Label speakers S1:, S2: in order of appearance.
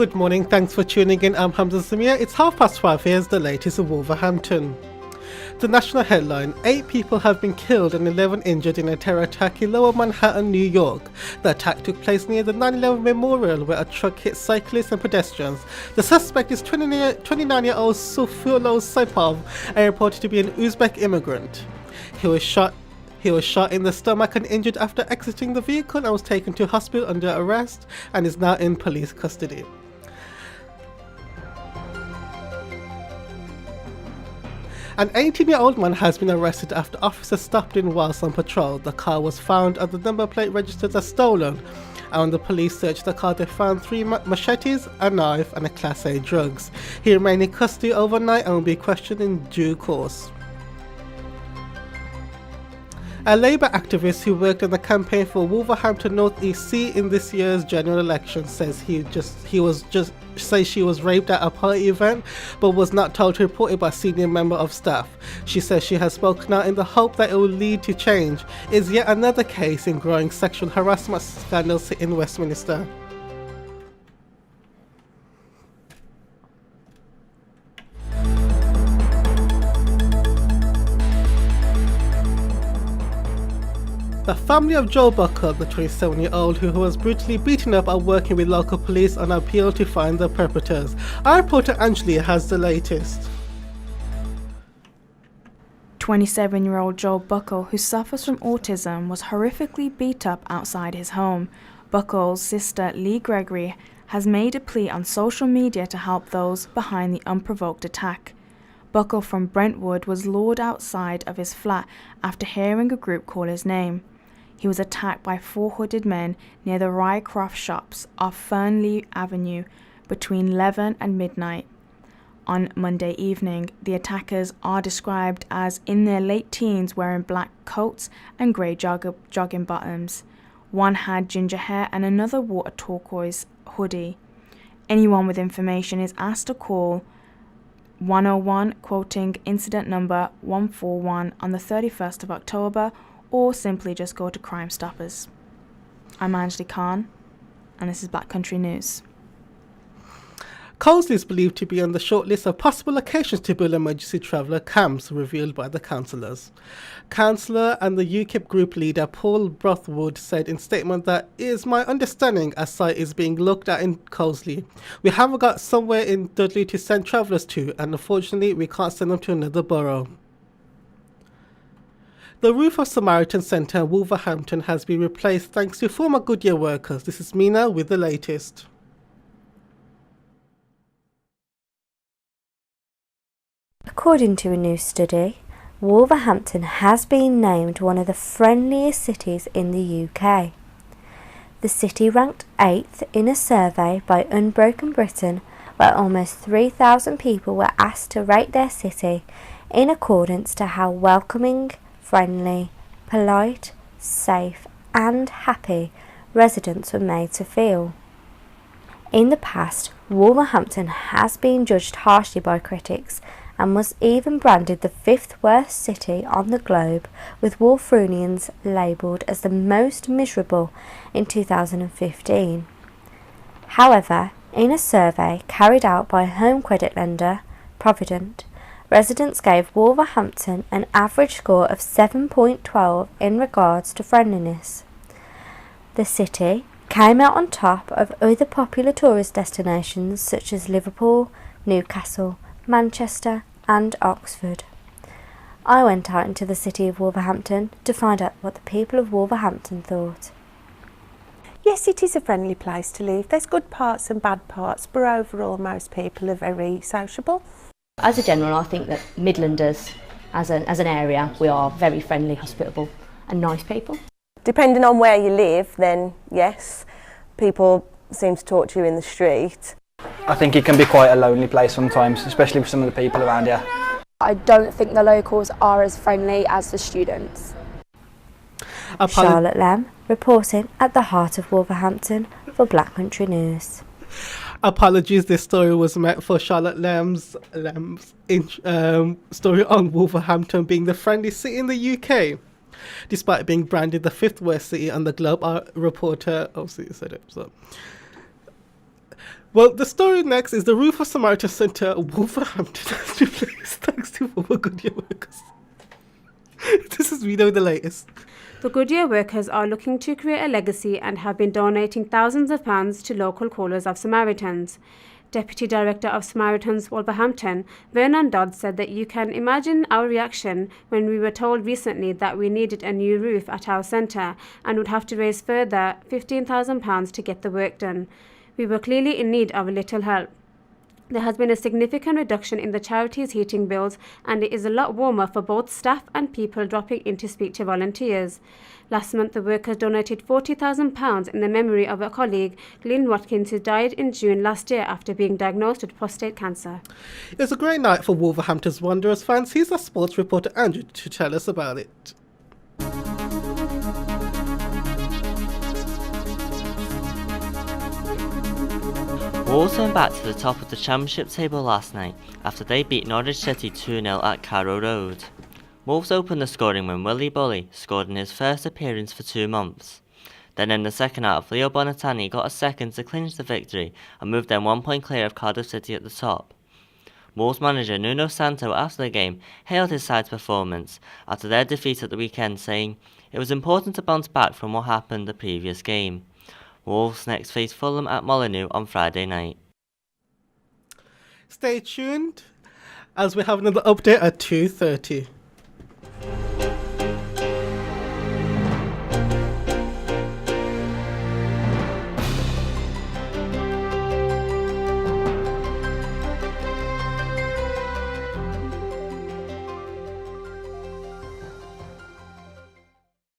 S1: Good morning, thanks for tuning in. I'm Hamza Samir. It's 12:30. Here's the latest in Wolverhampton. The national headline: 8 people have been killed and 11 injured in a terror attack in Lower Manhattan, New York. The attack took place near the 9/11 memorial where a truck hit cyclists and pedestrians. The suspect is 29-year-old Sufulo Saipov and reported to be an Uzbek immigrant. He was shot in the stomach and injured after exiting the vehicle and was taken to hospital under arrest and is now in police custody. An 18-year-old man has been arrested after officers stopped him whilst on patrol. The car was found and the number plate registered as stolen. And when the police searched the car, they found 3 machetes, a knife and a Class A drugs. He remained in custody overnight and will be questioned in due course. A Labour activist who worked on the campaign for Wolverhampton North East C in this year's general election says she was raped at a party event but was not told to report it by a senior member of staff. She says she has spoken out in the hope that it will lead to change. It's yet another case in growing sexual harassment scandals in Westminster. The family of Joe Buckle, the 27-year-old who was brutally beaten up, are working with local police on appeal to find the perpetrators. Our reporter Anjali has the latest.
S2: 27-year-old Joe Buckle, who suffers from autism, was horrifically beat up outside his home. Buckle's sister Lee Gregory has made a plea on social media to help those behind the unprovoked attack. Buckle from Brentwood was lured outside of his flat after hearing a group call his name. He was attacked by 4 hooded men near the Rycroft shops off Fernley Avenue between 11 and midnight. On Monday evening, the attackers are described as in their late teens wearing black coats and grey jogging bottoms. One had ginger hair and another wore a turquoise hoodie. Anyone with information is asked to call 101 quoting incident number 141 on the 31st of October, or simply just go to Crime Stoppers. I'm Anjali Khan and this is Black Country News.
S1: Colsley is believed to be on the short list of possible locations to build emergency traveller camps revealed by the councillors. Councillor and the UKIP group leader Paul Brothwood said in statement that it is my understanding a site is being looked at in Colsley. We haven't got somewhere in Dudley to send travellers to, and unfortunately we can't send them to another borough. The roof of Samaritan Centre in Wolverhampton has been replaced thanks to former Goodyear workers. This is Mina with the latest.
S3: According to a new study, Wolverhampton has been named one of the friendliest cities in the UK. The city ranked 8th in a survey by Unbroken Britain, where almost 3,000 people were asked to rate their city in accordance to how welcoming, friendly, polite, safe and happy residents were made to feel. In the past, Wolverhampton has been judged harshly by critics and was even branded the 5th worst city on the globe, with Wolverhamptonians labelled as the most miserable in 2015. However, in a survey carried out by home credit lender Provident, residents gave Wolverhampton an average score of 7.12 in regards to friendliness. The city came out on top of other popular tourist destinations such as Liverpool, Newcastle, Manchester and Oxford. I went out into the city of Wolverhampton to find out what the people of Wolverhampton thought.
S4: Yes, it is a friendly place to live. There's good parts and bad parts, but overall most people are very sociable.
S5: As a general, I think that Midlanders, as an area, we are very friendly, hospitable and nice people.
S4: Depending on where you live, then yes, people seem to talk to you in the street.
S6: I think it can be quite a lonely place sometimes, especially with some of the people around here.
S7: I don't think the locals are as friendly as the students.
S3: Charlotte Lamb, reporting at the heart of Wolverhampton for Black Country News.
S1: Apologies, this story was meant for Charlotte Lamb's story on Wolverhampton being the friendliest city in the UK. Despite being branded the 5th worst city on the globe, our reporter obviously said it. So. Well, the story next is the roof of Samaritan Centre, Wolverhampton, has replaced thanks to former Goodyear workers. This is Reno with the latest.
S8: The Goodyear workers are looking to create a legacy and have been donating thousands of pounds to local callers of Samaritans. Deputy Director of Samaritans Wolverhampton, Vernon Dodd, said that you can imagine our reaction when we were told recently that we needed a new roof at our centre and would have to raise further £15,000 to get the work done. We were clearly in need of a little help. There has been a significant reduction in the charity's heating bills, and it is a lot warmer for both staff and people dropping in to speak to volunteers. Last month, the workers donated £40,000 in the memory of a colleague, Glyn Watkins, who died in June last year after being diagnosed with prostate cancer.
S1: It was a great night for Wolverhampton's Wanderers fans. Here's our sports reporter Andrew to tell us about it.
S9: Wolves went back to the top of the Championship table last night after they beat Norwich City 2-0 at Carrow Road. Wolves opened the scoring when Willy Bully scored in his first appearance for 2 months. Then in the second half, Leo Bonatani got a second to clinch the victory and moved them 1 point clear of Cardiff City at the top. Wolves manager Nuno Santo after the game hailed his side's performance after their defeat at the weekend, saying it was important to bounce back from what happened the previous game. Wolves next face Fulham at Molineux on Friday night.
S1: Stay tuned as we have another update at 2:30.